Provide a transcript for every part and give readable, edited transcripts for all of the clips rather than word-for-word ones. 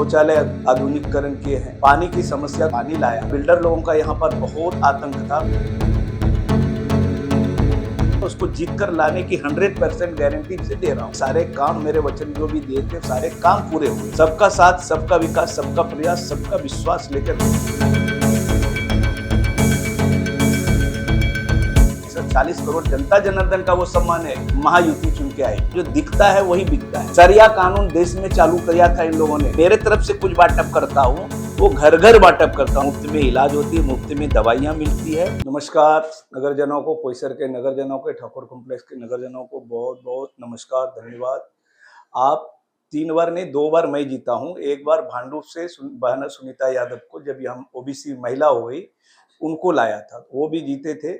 शौचालय आधुनिकीकरण किए हैं। पानी की समस्या, पानी लाया। बिल्डर लोगों का यहाँ पर बहुत आतंक था। उसको जीत कर लाने की 100% गारंटी से दे रहा हूँ। सारे काम, मेरे वचन जो भी दिए थे, सारे काम पूरे हुए। सबका साथ, सबका विकास, सबका प्रयास, सबका विश्वास लेकर 40 करोड़ जनता जनार्दन का वो सम्मान है। महायुति चुन के आई। जो दिखता है वही बिकता है। सरिया कानून देश में चालू किया था इन लोगों ने। मेरे तरफ से कुछ बाटअप करता हूँ, वो घर घर बाटअप करता हूँ। मुफ्त में इलाज होती है, मुफ्त में दवाइयाँ मिलती है। नमस्कार नगरजनों को, पोईसर के नगरजनों को, ठाकुर कॉम्प्लेक्स के नगरजनों को बहुत बहुत नमस्कार, धन्यवाद। आप 3 बार नहीं, 2 बार मैं जीता हूँ। एक बार भांडुप से बहना सुनीता यादव को, जब हम ओबीसी महिला हो गई, उनको लाया था, वो भी जीते थे।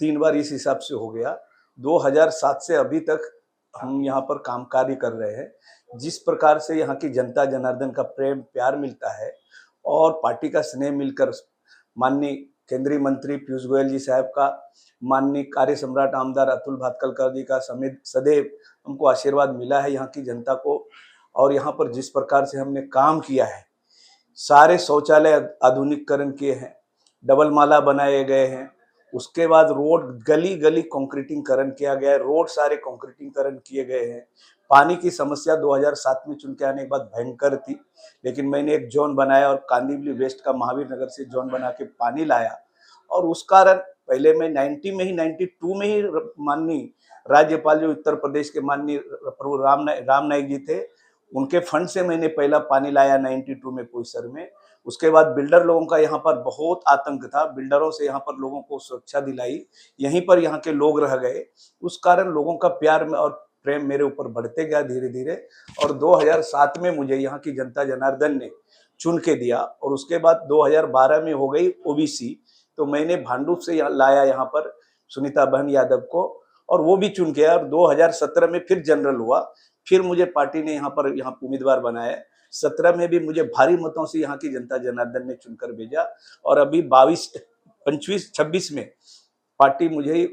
3 बार इस हिसाब से हो गया। 2007 से अभी तक हम यहाँ पर काम कार्य कर रहे हैं। जिस प्रकार से यहाँ की जनता जनार्दन का प्रेम प्यार मिलता है और पार्टी का स्नेह मिलकर माननीय केंद्रीय मंत्री पीयूष गोयल जी साहब का, माननीय कार्य सम्राट आमदार अतुल भातखलकर जी का समेत सदैव हमको आशीर्वाद मिला है यहाँ की जनता को। और यहाँ पर जिस प्रकार से हमने काम किया है, सारे शौचालय आधुनिकीकरण किए हैं, डबल माला बनाए गए हैं। उसके बाद रोड गली गली कंक्रीटीकरण किया गया है। रोड सारे कंक्रीटीकरण किए गए हैं। पानी की समस्या 2007 में चुन के आने के बाद भयंकर थी, लेकिन मैंने एक जोन बनाया और कांदिवली वेस्ट का महावीर नगर से जोन बना के पानी लाया। और उस कारण पहले मैं 92 में ही माननीय राज्यपाल जो उत्तर प्रदेश के माननीय प्रभु राम नाईक जी थे, उनके फंड से मैंने पहला पानी लाया 92 में पोईसर में। उसके बाद बिल्डर लोगों का यहाँ पर बहुत आतंक था। बिल्डरों से यहाँ पर लोगों को सुरक्षा दिलाई, यहीं पर यहाँ के लोग रह गए। उस कारण लोगों का प्यार में और प्रेम मेरे ऊपर बढ़ते गया धीरे धीरे। और 2007 में मुझे यहाँ की जनता जनार्दन ने चुन के दिया। और उसके बाद 2012 में हो गई ओबीसी, तो मैंने भांडुप से लाया यहाँ पर सुनीता बहन यादव को, और वो भी चुन के आया। और 2017 में फिर जनरल हुआ, फिर मुझे पार्टी ने यहाँ उम्मीदवार बनाया। 17 में भी मुझे भारी मतों से यहाँ की जनता जनार्दन ने चुनकर भेजा। और अभी 22, 25, 26 में पार्टी मुझे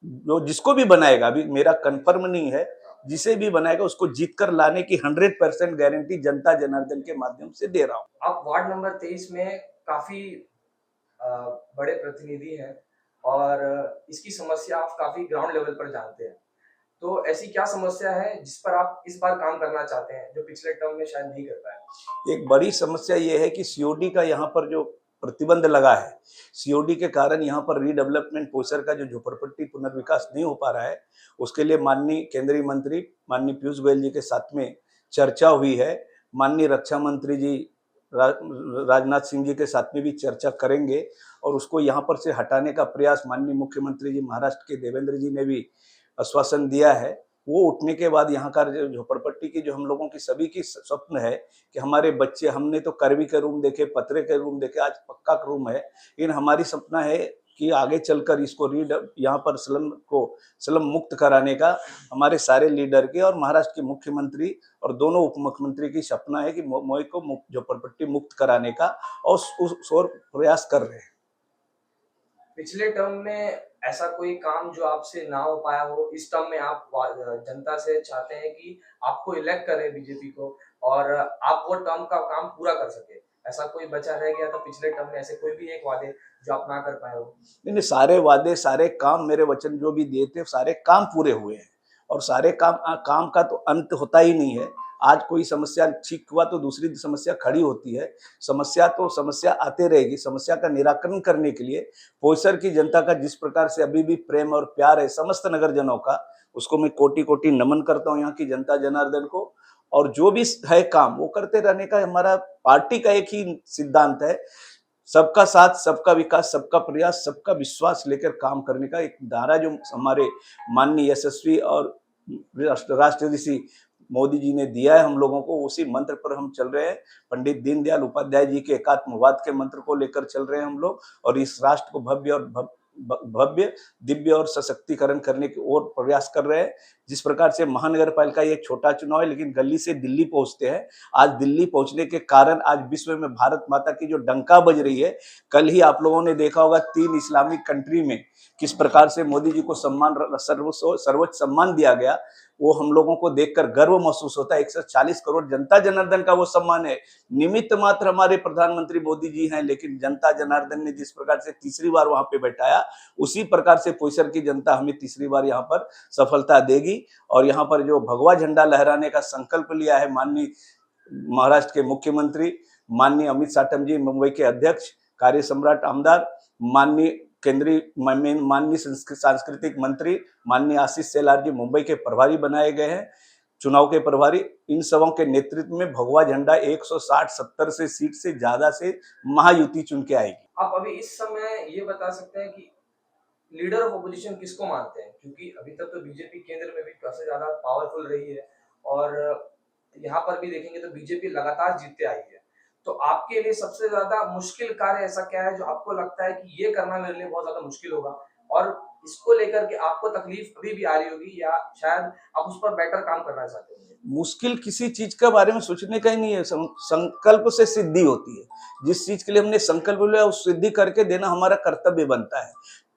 जो जिसको भी बनाएगा, अभी मेरा कंफर्म नहीं है, जिसे भी बनाएगा उसको जीत कर लाने की 100% गारंटी जनता जनार्दन के माध्यम से दे रहा हूँ। आप वार्ड नंबर 23 में काफी बड़े प्रतिनिधि हैं और इसकी समस्या आप काफी ग्राउंड लेवल पर जानते हैं। तो ऐसी क्या समस्या है जिस पर आप इस बार काम करना चाहते हैं, जो पिछले टर्म में शायद नहीं कर पाए? एक बड़ी समस्या ये है कि सीओडी का यहाँ पर जो प्रतिबंध लगा है, सीओडी के कारण यहाँ पर रीडेवलपमेंट पोईसर का जो झोपड़पट्टी पुनर्विकास नहीं हो पा रहा है। उसके लिए माननीय केंद्रीय मंत्री माननीय पीयूष गोयल जी के साथ में चर्चा हुई है। माननीय रक्षा मंत्री जी राजनाथ सिंह जी के साथ में भी चर्चा करेंगे और उसको यहाँ पर से हटाने का प्रयास माननीय मुख्यमंत्री जी महाराष्ट्र के देवेंद्र जी ने भी आश्वासन दिया है। वो उठने के बाद यहाँ का जो झोपड़पट्टी की जो हम लोगों की सभी की स्वप्न है कि हमारे बच्चे, हमने तो करवी के रूम देखे, पतरे के रूम देखे, आज पक्का का रूम है, लेकिन हमारी सपना है कि आगे चलकर इसको यहाँ पर स्लम मुक्त कराने का हमारे सारे लीडर के और महाराष्ट्र के मुख्यमंत्री और दोनों उप मुख्यमंत्री की सपना है कि मोई को झोपड़पट्टी मुक्त कराने का, और उस ओर प्रयास कर रहे हैं। पिछले टर्म में ऐसा कोई काम जो आपसे ना हो पाया हो, इस टर्म में आप जनता से चाहते हैं कि आपको इलेक्ट करें बीजेपी को और आप वो टर्म का काम पूरा कर सके? ऐसा कोई बचा रह गया था पिछले टर्म में, ऐसे कोई भी एक वादे जो आप ना कर पाए हो? नहीं, सारे वादे, सारे काम, मेरे वचन जो भी दिए थे, सारे काम पूरे हुए हैं। और सारे काम का तो अंत होता ही नहीं है। आज कोई समस्या ठीक हुआ तो दूसरी समस्या खड़ी होती है। समस्या आते रहेगी। समस्या का निराकरण करने के लिए पोईसर की जनता का जिस प्रकार से अभी भी प्रेम और प्यार है समस्त नगरजनों का, उसको मैं कोटि कोटि नमन करता हूँ यहाँ की जनता जनार्दन को। और जो भी है काम वो करते रहने का हमारा पार्टी का एक ही सिद्धांत है, सबका साथ, सबका विकास, सबका प्रयास, सबका विश्वास लेकर काम करने का एक नारा जो हमारे माननीय यशस्वी और राष्ट्रधीश मोदी जी ने दिया है हम लोगों को, उसी मंत्र पर हम चल रहे हैं। पंडित दीनदयाल उपाध्याय जी के एकात्मवाद के मंत्र को लेकर चल रहे हैं हम लोग, और इस राष्ट्र को भव्य, दिव्य और सशक्तिकरण करने की ओर प्रयास कर रहे हैं। जिस प्रकार से महानगर पालिका एक छोटा चुनाव है, लेकिन गली से दिल्ली पहुंचते हैं। आज दिल्ली पहुंचने के कारण आज विश्व में भारत माता की जो डंका बज रही है, कल ही आप लोगों ने देखा होगा 3 इस्लामिक कंट्री में किस प्रकार से मोदी जी को सर्वोच्च सम्मान दिया गया। वो हम लोगों को देखकर गर्व महसूस होता है। 140 करोड़ जनता जनार्दन का वो सम्मान है। निमित्त मात्र हमारे प्रधानमंत्री मोदी जी हैं, लेकिन जनता जनार्दन ने जिस प्रकार से तीसरी बार वहां पे बैठाया, उसी प्रकार से पोईसर की जनता हमें तीसरी बार यहाँ पर सफलता देगी। और यहाँ पर जो भगवा झंडा लहराने का संकल्प लिया है माननीय महाराष्ट्र के मुख्यमंत्री माननीय अमित साटम जी, मुंबई के अध्यक्ष, कार्य सम्राट आमदार, माननीय केंद्रीय माननीय सांस्कृतिक मंत्री माननीय आशीष शेलार जी मुंबई के प्रभारी बनाए गए हैं, चुनाव के प्रभारी। इन सबों के नेतृत्व में भगवा झंडा 160-70 से सीट से ज्यादा से महायुति चुन के आएगी। आप अभी इस समय ये बता सकते हैं कि लीडर ऑफ ऑपोजिशन किसको मानते हैं, क्योंकि अभी तक तो बीजेपी केंद्र में भी काफी ज्यादा पावरफुल रही है और यहाँ पर भी देखेंगे तो बीजेपी लगातार जीतते आई है। तो आपके लिए सबसे ज्यादा मुश्किल कार्य ऐसा क्या है जो आपको लगता है कि ये करना मेरे लिए बहुत ज्यादा मुश्किल होगा और इसको लेकर के आपको तकलीफ अभी भी आ रही होगी या शायद आप उस पर बेटर काम करना चाहते होंगे? मुश्किल किसी चीज के बारे में सोचने का ही नहीं है। संकल्प से सिद्धि होती है। जिस चीज के लिए हमने संकल्प लिया उस सिद्धि करके देना हमारा कर्तव्य बनता है।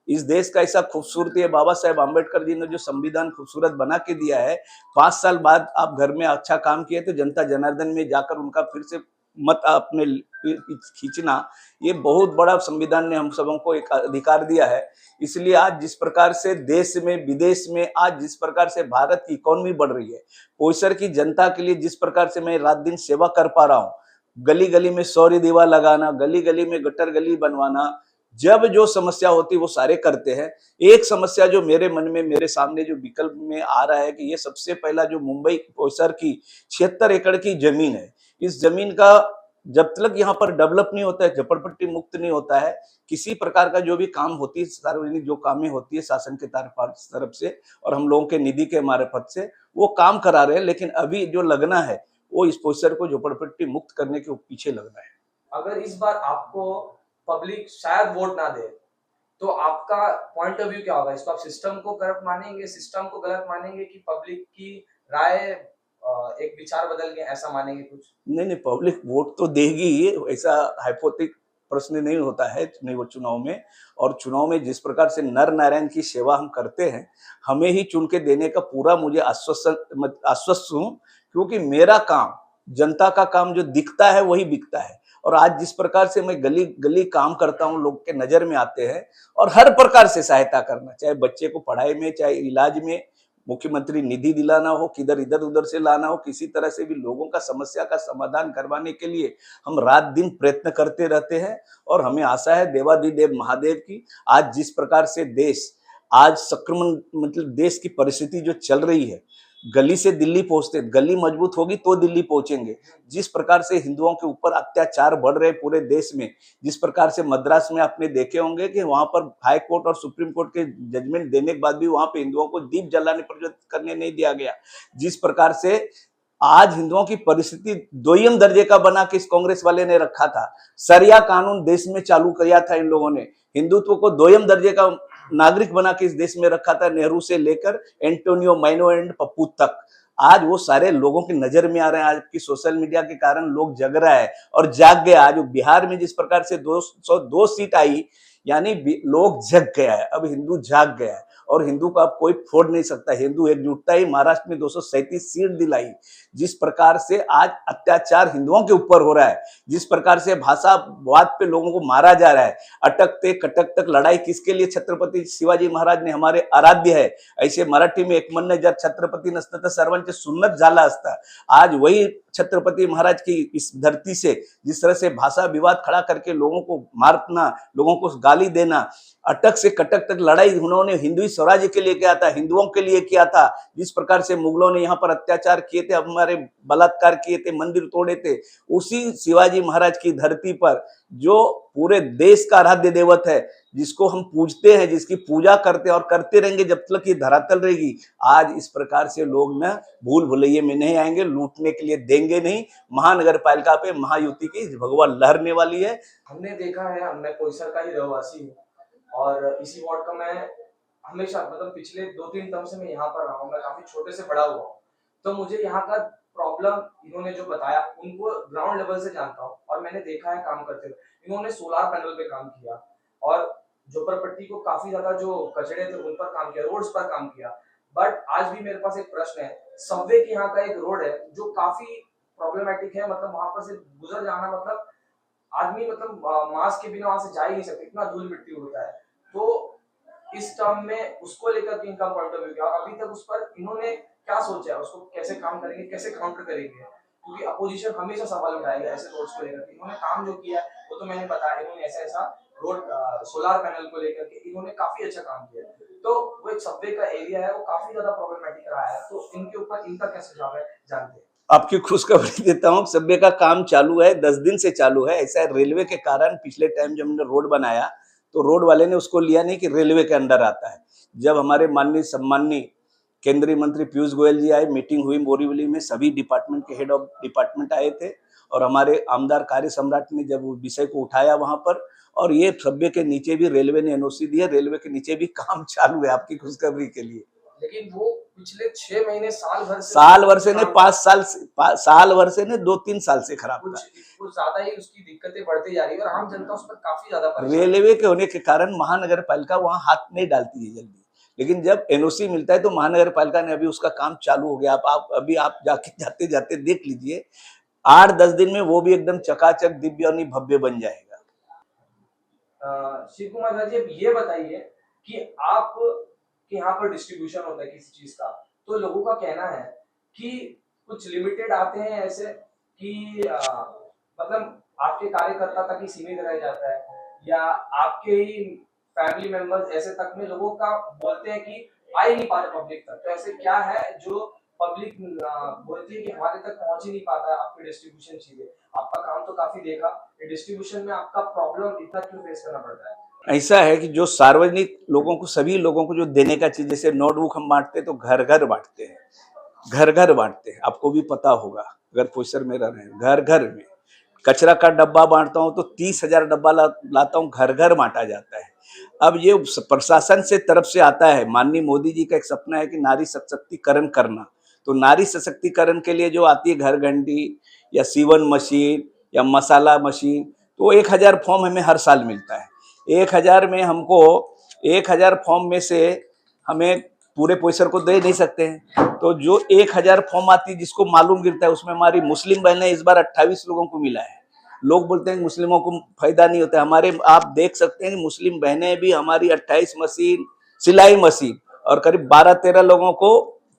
इस देश का ऐसा खूबसूरती है, बाबा साहेब आम्बेडकर जी ने जो संविधान खूबसूरत बना के दिया है। 5 साल बाद आप घर में अच्छा काम किए तो जनता जनार्दन में जाकर उनका फिर से मत अपने खींचना, ये बहुत बड़ा संविधान ने हम सबों को एक अधिकार दिया है। इसलिए आज जिस प्रकार से देश में विदेश में आज जिस प्रकार से भारत की इकोनॉमी बढ़ रही है, पोईसर की जनता के लिए जिस प्रकार से मैं रात दिन सेवा कर पा रहा हूँ, गली गली में सौर दीवा लगाना, गली गली में गटर गली बनवाना, जब जो समस्या होती है वो सारे करते हैं। एक समस्या जो मेरे मन में मेरे सामने जो विकल्प में आ रहा है कि ये सबसे पहला जो मुंबई पोईसर की 76 एकड़ की जमीन है, इस जमीन का जब तक यहाँ पर डेवलप नहीं होता है, झोपड़पट्टी मुक्त नहीं होता है, किसी प्रकार का जो भी काम होती है, सार्वजनिक जो कामें होती है शासन के तरफ से और हम लोगों के निधि के मार्फत से वो काम करा रहे हैं, लेकिन अभी जो लगना है वो इस पोईसर को झोपड़पट्टी मुक्त करने के पीछे लगना है। अगर इस बार आपको पब्लिक शायद वोट ना दे तो आपका पॉइंट ऑफ व्यू क्या होगा? इसको आप सिस्टम को करप्ट मानेंगे, सिस्टम को गलत मानेंगे कि पब्लिक की राय एक विचार बदल गए ऐसा मानेंगे कुछ? नहीं नहीं, पब्लिक वोट तो देगी ही, ऐसा हाइपोथेटिक प्रश्न नहीं होता है नहीं वो चुनाव में। और चुनाव में जिस प्रकार से नर नारायण की सेवा हम करते हैं, हमें ही चुन के देने का पूरा मुझे आश्वस्त हूँ, क्योंकि मेरा काम जनता का काम जो दिखता है वही बिकता है। और आज जिस प्रकार से मैं गली गली काम करता हूँ, लोग के नजर में आते हैं और हर प्रकार से सहायता करना, चाहे बच्चे को पढ़ाई में, चाहे इलाज में, मुख्यमंत्री निधि दिलाना हो, किधर इधर उधर से लाना हो, किसी तरह से भी लोगों का समस्या का समाधान करवाने के लिए हम रात दिन प्रयत्न करते रहते हैं। और हमें आशा है देवाधिदेव महादेव की, आज जिस प्रकार से देश आज संक्रमण मतलब देश की परिस्थिति जो चल रही है, गली से दिल्ली पहुंचते, गली मजबूत होगी तो दिल्ली पहुंचेंगे। जिस प्रकार से हिंदुओं के ऊपर अत्याचार बढ़ रहे पूरे देश में, जिस प्रकार से मद्रास में आपने देखे होंगे कि वहां पर हाई कोर्ट और सुप्रीम कोर्ट के जजमेंट देने के बाद भी वहां पे हिंदुओं को दीप जलाने पर करने नहीं दिया गया। जिस प्रकार से आज हिंदुओं की परिस्थिति दोयम दर्जे का बना के इस कांग्रेस वाले ने रखा था। सरिया कानून देश में चालू किया था इन लोगों ने, हिंदुत्व को दोयम दर्जे का नागरिक बना के इस देश में रखा था, नेहरू से लेकर एंटोनियो मैनो एंड पप्पू तक। आज वो सारे लोगों की नजर में आ रहे हैं। आज की सोशल मीडिया के कारण लोग जग रहा है और जाग गया। आज बिहार में जिस प्रकार से 202 सीट आई, यानी लोग जग गया है, अब हिंदू जाग गया है और हिंदू को अब कोई फोड़ नहीं सकता। हिंदू एकजुटता ही महाराष्ट्र में 237 सीट दिलाई। जिस प्रकार से आज अत्याचार हिंदुओं के ऊपर हो रहा है, जिस प्रकार से भाषावाद पे लोगों को मारा जा रहा है, अटकते कटक तक लड़ाई किसके लिए? छत्रपति शिवाजी महाराज ने हमारे आराध्य है। ऐसे मराठी में एक मन जर छत्रपती नसतं तर सर्वांचे सुन्नत झाला असता। आज वही छत्रपति महाराज की इस धरती से जिस तरह से भाषा विवाद खड़ा करके लोगों को मारना, लोगों को गाली देना, अटक से कटक तक लड़ाई उन्होंने हिंदू स्वराज्य के लिए किया था, हिंदुओं के लिए किया था। जिस प्रकार से मुगलों ने यहाँ पर अत्याचार किए थे, हमारे बलात्कार किए थे, मंदिर तोड़े थे, उसी शिवाजी महाराज की धरती पर जो पूरे देश का आराध्य देवत है, जिसको हम पूजते हैं, जिसकी पूजा करते हैं और करते रहेंगे जब तक ये धरातल रहेगी। आज इस प्रकार से लोग ना भूल भुलैये में नहीं आएंगे, लूटने के लिए देंगे नहीं। महानगर पालिका पे महायुति की भगवा लहरने वाली है। हमने देखा है, मैं पोईसर का ही रहवासी हूँ और इसी वार्ड का मैं हमेशा मतलब पिछले 2-3 टर्म से मैं यहाँ पर रहा हूँ, मैं काफी छोटे से बड़ा हुआ हूँ। तो मुझे यहाँ का प्रॉब्लम इन्होंने जो बताया उनको ग्राउंड लेवल से जानता हूँ और मैंने देखा है काम करते हुए। इन्होंने सोलार पैनल पे काम किया और झोपड़पट्टी को काफी ज्यादा जो कचड़े थे उन पर काम किया, रोड्स पर काम किया। बट आज भी मेरे पास एक प्रश्न है, सबवे के यहाँ का एक रोड है जो काफी प्रॉब्लमेटिक है, मतलब वहां पर से गुजर जाना मतलब आदमी मतलब मास्क के बिना वहां से जा ही नहीं सकते, इतना धूल मिट्टी उड़ता है। तो इस टर्म में उसको लेकर के इनका पॉइंट ऑफ व्यू क्या, अभी तक उस पर इन्होंने क्या सोचा है, उसको कैसे काम करेंगे, कैसे काउंटर करेंगे, क्योंकि अपोजिशन हमेशा सवाल उठाएगा ऐसे रोड्स को लेकर। इन्होंने काम जो किया है वो तो मैंने बताया, इन्होंने ऐसा ऐसा रोड सोलर पैनल को लेकर के इन्होंने काफी अच्छा काम किया है। तो वो एक सबवे का एरिया है, वो काफी ज्यादा प्रॉब्लमेटिक रहा है, तो इनके ऊपर इनका क्या सुझाव है जानते हैं। आपकी खुशखबरी देता हूँ, सबवे का काम चालू है, 10 दिन से चालू है। ऐसा है, रेलवे के कारण पिछले टाइम जब हमने रोड बनाया तो रोड वाले ने उसको लिया नहीं कि रेलवे के अंडर आता है। जब हमारे माननीय सम्माननीय केंद्रीय मंत्री पीयूष गोयल जी आए, मीटिंग हुई बोरीवली में, सभी डिपार्टमेंट के हेड ऑफ डिपार्टमेंट आए थे और हमारे आमदार कार्य सम्राट ने जब विषय को उठाया वहां पर, और ये सबवे के नीचे भी रेलवे ने एनओसी दी है, रेलवे के नीचे भी काम चालू है, आपकी खुशखबरी के लिए। लेकिन वो पिछले 6 महीने साल भर से ने 5 साल से, साल भर से ने 2-3 साल से खराब था। कुछ ज्यादा ही उसकी दिक्कतें बढ़ती जा रही है और आम जनता उस पर काफी ज्यादा परेशान है। रेलवे के होने के कारण महानगर पालिका वहां हाथ नहीं डालती है जल्दी, लेकिन जब एनओसी मिलता है तो महानगर पालिका ने अभी उसका काम चालू हो गया। अभी आप जाके जाते जाते देख लीजिए, 8-10 दिन में वो भी एकदम चकाचक दिव्य और भव्य बन जाएगा। शिव कुमार सर जी, अब ये बताइए कि आप कि यहाँ पर डिस्ट्रीब्यूशन होता है किसी चीज का, तो लोगों का कहना है कि कुछ लिमिटेड आते हैं ऐसे कि मतलब आपके कार्यकर्ता तक ही सीमित रह जाता है, या आपके ही फैमिली मेंबर्स ऐसे तक में लोगों का बोलते हैं कि आ ही नहीं पाते पब्लिक तक। तो ऐसे क्या है जो पब्लिक बोलती है कि हमारे तक पहुंच ही नहीं पाता है आपके डिस्ट्रीब्यूशन चीजें। आपका काम तो काफी देखा, डिस्ट्रीब्यूशन में आपका प्रॉब्लम इतना क्यों फेस करना पड़ता है। ऐसा है कि जो सार्वजनिक लोगों को, सभी लोगों को जो देने का चीज, जैसे नोटबुक हम बांटते हैं तो घर घर बांटते हैं, घर घर बांटते हैं, आपको भी पता होगा अगर पोस्टर में रह रहे हैं। घर घर में कचरा का डब्बा बांटता हूं तो 30,000 डब्बा लाता हूं, घर घर बांटा जाता है। अब ये प्रशासन से तरफ से आता है, माननीय मोदी जी का एक सपना है कि नारी सशक्तिकरण करना, तो नारी सशक्तिकरण के लिए जो आती है घर घंटी या सीवन मशीन या मसाला मशीन, तो 1,000 फॉर्म हमें हर साल मिलता है। 1,000 में हमको 1,000 फॉर्म में से हमें पूरे पैसर को दे नहीं सकते हैं, तो जो 1,000 फॉर्म आती है जिसको मालूम गिरता है, उसमें हमारी मुस्लिम बहनें इस बार 28 लोगों को मिला है। लोग बोलते हैं मुस्लिमों को फायदा नहीं होता, हमारे आप देख सकते हैं कि मुस्लिम बहनें भी हमारी 28 मशीन, सिलाई मशीन, और करीब 12-13 लोगों को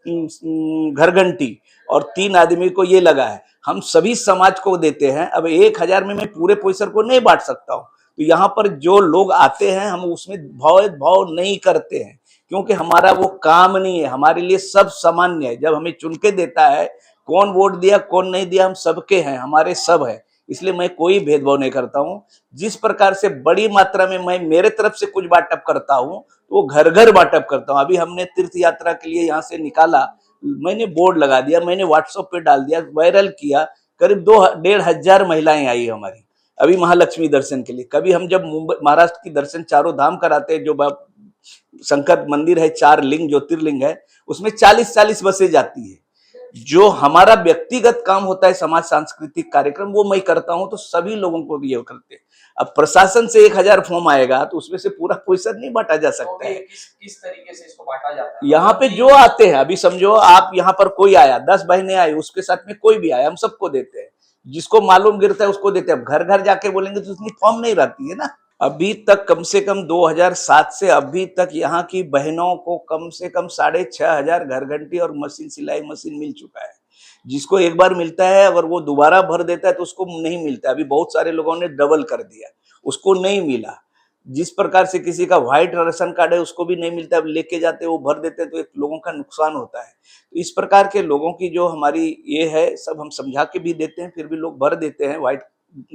घर घंटी, और 3 आदमी को ये लगा है। हम सभी समाज को देते हैं। अब 1,000 में मैं पूरे पैसर को नहीं बांट सकता हूँ, तो यहाँ पर जो लोग आते हैं हम उसमें भाव नहीं करते हैं, क्योंकि हमारा वो काम नहीं है। हमारे लिए सब सामान्य है। जब हमें चुन के देता है, कौन वोट दिया कौन नहीं दिया, हम सबके हैं, हमारे सब है, इसलिए मैं कोई भेदभाव नहीं करता हूँ। जिस प्रकार से बड़ी मात्रा में मैं मेरे तरफ से कुछ बाटअप करता हूँ, तो वो घर घर बाटअप करता हूँ। अभी हमने तीर्थ यात्रा के लिए यहाँ से निकाला, मैंने बोर्ड लगा दिया, मैंने व्हाट्सएप पे डाल दिया, वायरल किया, करीब 2-1,500 महिलाएं आई हमारी अभी महालक्ष्मी दर्शन के लिए। कभी हम जब मुंबई महाराष्ट्र की दर्शन चारों धाम कराते हैं, जो शंकर मंदिर है, 4 लिंग ज्योतिर्लिंग है, उसमें 40-40 बसें जाती है। जो हमारा व्यक्तिगत काम होता है समाज सांस्कृतिक कार्यक्रम, वो मैं करता हूं, तो सभी लोगों को भी ये करते हैं। अब प्रशासन से 1,000 फॉर्म आएगा तो उसमें से पूरा पैसा नहीं बांटा जा सकता है। किस तरीके से इसको बांटा जाता है? यहाँ पे जो आते हैं, अभी समझो आप यहाँ पर कोई आया, 10 बहनें आई, उसके साथ में कोई भी आया, हम सबको देते हैं, जिसको मालूम गिरता है उसको देते हैं। घर घर जाके बोलेंगे तो उतनी फॉर्म नहीं रहती है ना। अभी तक कम से कम 2007 से अभी तक यहाँ की बहनों को कम से कम 6,500 घर घंटी और मशीन, सिलाई मशीन मिल चुका है। जिसको एक बार मिलता है, अगर वो दोबारा भर देता है तो उसको नहीं मिलता। अभी बहुत सारे लोगों ने डबल कर दिया, उसको नहीं मिला। जिस प्रकार से किसी का व्हाइट राशन कार्ड है उसको भी नहीं मिलता, अब लेके जाते वो भर देते तो एक लोगों का नुकसान होता है। तो इस प्रकार के लोगों की जो हमारी ये है, सब हम समझा के भी देते हैं, फिर भी लोग भर देते हैं, व्हाइट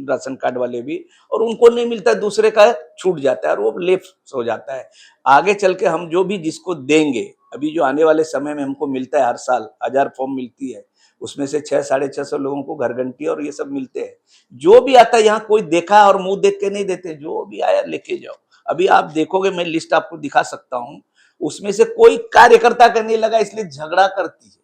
राशन कार्ड वाले भी, और उनको नहीं मिलता, दूसरे का छूट जाता है और वो लेफ्ट हो जाता है। आगे चल के हम जो भी जिसको देंगे, अभी जो आने वाले समय में हमको मिलता है, हर साल 1,000 फॉर्म मिलती है, उसमें से 600-650 लोगों को घर घंटी और ये सब मिलते हैं। जो भी आता है, यहाँ कोई देखा और मुंह देख के नहीं देते, जो भी आया लेके जाओ। अभी आप देखोगे, मैं लिस्ट आपको दिखा सकता हूँ, उसमें से कोई कार्यकर्ता का नहीं लगा, इसलिए झगड़ा करती है।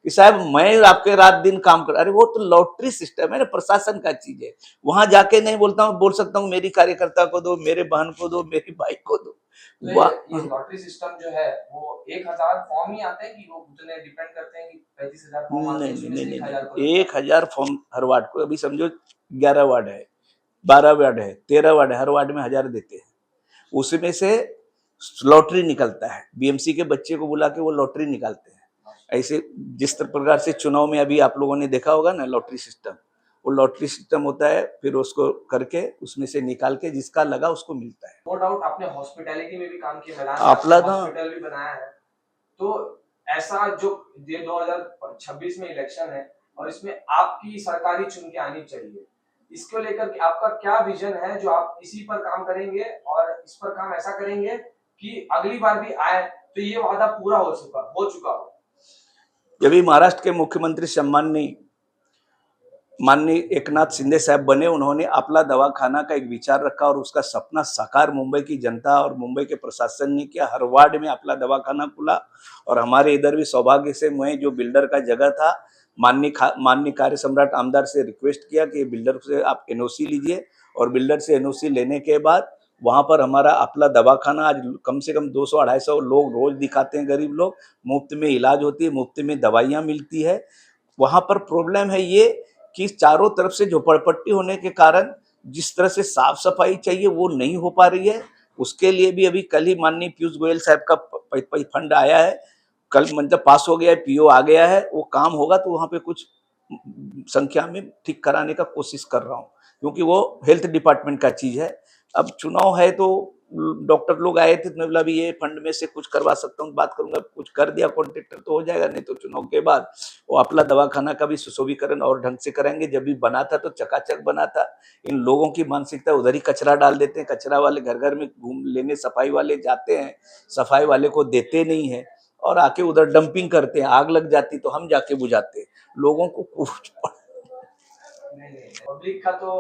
कि साहब मैं आपके रात दिन काम कर, अरे वो तो लॉटरी सिस्टम है ना, प्रशासन का चीज है। वहां जाके नहीं बोलता हूँ, बोल सकता हूँ मेरी कार्यकर्ता को दो, मेरे बहन को दो, मेरी भाई को दो। तो ये लॉटरी सिस्टम जो है वो 1,000 फॉर्म ही आते हैं कि वो उतने डिपेंड करते हैं कि 35,000 फॉर्म आते हैं नहीं नहीं उसमें नहीं से नहीं 1,000 को नहीं, लगता है? 1,000 फॉर्म हर वार्ड को, अभी समझो 11 वार्ड है, 12 वार्ड है, 13 वार्ड है, हर वार्ड में 1,000 देते हैं। उसमें से लॉटरी निकलता है, बीएमसी के बच्चे को बुला के वो लॉटरी निकालते हैं। ऐसे जिस प्रकार से चुनाव में अभी आप लोगों ने देखा होगा ना लॉटरी सिस्टम, वो लॉटरी सिस्टम होता है, फिर उसको करके उसमें से निकाल के जिसका लगा उसको मिलता है। नो डाउट आपने हॉस्पिटैलिटी में भी काम किया, मैदान में आपला आपने था। हॉस्पिटल भी बनाया है। तो ऐसा जो ये 2026 में इलेक्शन है और इसमें आपकी सरकारी चुन के आनी चाहिए, इसको लेकर के आपका क्या विजन है जो आप इसी पर काम करेंगे और इस पर काम ऐसा करेंगे कि अगली बार भी आए तो ये वादा पूरा हो चुका हो? जब भी महाराष्ट्र के मुख्यमंत्री सम्माननीय माननीय एकनाथ शिंदे साहब बने, उन्होंने आपला दवाखाना का एक विचार रखा और उसका सपना साकार मुंबई की जनता और मुंबई के प्रशासन ने किया। हर वार्ड में आपला दवाखाना खुला और हमारे इधर भी सौभाग्य से मैं जो बिल्डर का जगह था, माननीय कार्य सम्राट आमदार से रिक्वेस्ट किया कि बिल्डर से आप एनओसी लीजिए, और बिल्डर से एनओसी लेने के बाद वहां पर हमारा आपला दवाखाना आज कम से कम 200-250 लोग रोज दिखाते हैं, गरीब लोग, मुफ्त में इलाज होती है, मुफ्त में दवाइयाँ मिलती है। वहां पर प्रॉब्लम है ये कि चारों तरफ से झोपड़पट्टी होने के कारण जिस तरह से साफ सफाई चाहिए वो नहीं हो पा रही है। उसके लिए भी अभी कल ही माननीय पीयूष गोयल साहब का फंड आया है, कल मतलब पास हो गया है, पीओ आ गया है, वो काम होगा तो वहां पे कुछ संख्या में ठीक कराने का कोशिश कर रहा हूँ, क्योंकि वो हेल्थ डिपार्टमेंट का चीज है। अब चुनाव है तो डॉक्टर लोग आए थे, तो बोला भी ये फंड में से कुछ करवा सकता हूँ, बात करूंगा, कुछ कर दिया कॉन्ट्रेक्टर तो हो जाएगा, नहीं तो चुनाव के बाद वो अपना दवाखाना का भी सुशोभीकरण और ढंग से करेंगे। जब भी बना था तो चकाचक बना था। इन लोगों की मानसिकता उधर ही कचरा डाल देते हैं, कचरा वाले घर घर में घूम लेने, सफाई वाले जाते हैं, सफाई वाले को देते नहीं है और आके उधर डंपिंग करते हैं, आग लग जाती तो हम जाके बुझाते, लोगों को कुछ नहीं, पब्लिक का तो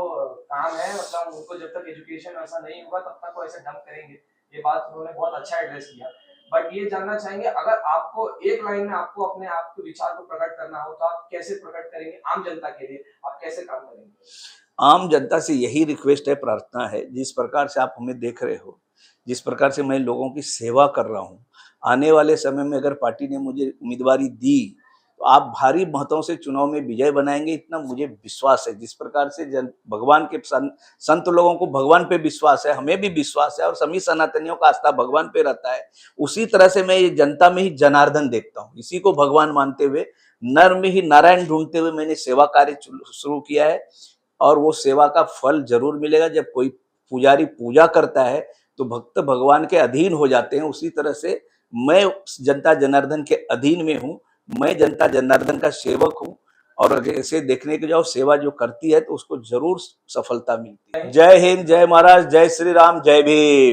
काम है, मतलब उनको जब तक एजुकेशन ऐसा नहीं होगा तब तक वो ऐसे डंप करेंगे। ये बात उन्होंने बहुत अच्छा एड्रेस किया। बट ये जानना चाहेंगे, अगर आपको एक लाइन में आपको अपने आप के विचार को प्रकट करना हो तो आप कैसे प्रकट करेंगे आम जनता के लिए? आप कैसे काम करेंगे? आम जनता से यही रिक्वेस्ट है, प्रार्थना है, जिस प्रकार से आप हमें देख रहे हो, जिस प्रकार से मैं लोगों की सेवा कर रहा हूँ, आने वाले समय में अगर पार्टी ने मुझे उम्मीदवारी दी तो आप भारी मतों से चुनाव में विजय बनाएंगे, इतना मुझे विश्वास है। जिस प्रकार से भगवान के संत लोगों को भगवान पे विश्वास है, हमें भी विश्वास है और सभी सनातनियों का आस्था भगवान पे रहता है, उसी तरह से मैं ये जनता में ही जनार्दन देखता हूँ। इसी को भगवान मानते हुए, नर में ही नारायण ढूंढते हुए मैंने सेवा कार्य शुरू किया है और वो सेवा का फल जरूर मिलेगा। जब कोई पुजारी पूजा करता है तो भक्त भगवान के अधीन हो जाते हैं, उसी तरह से मैं जनता जनार्दन के अधीन में हूँ, मैं जनता जनार्दन का सेवक हूँ और अगर ऐसे देखने के जाओ सेवा जो करती है तो उसको जरूर सफलता मिलती है। जय हिंद, जय महाराज, जय श्री राम, जय भीम।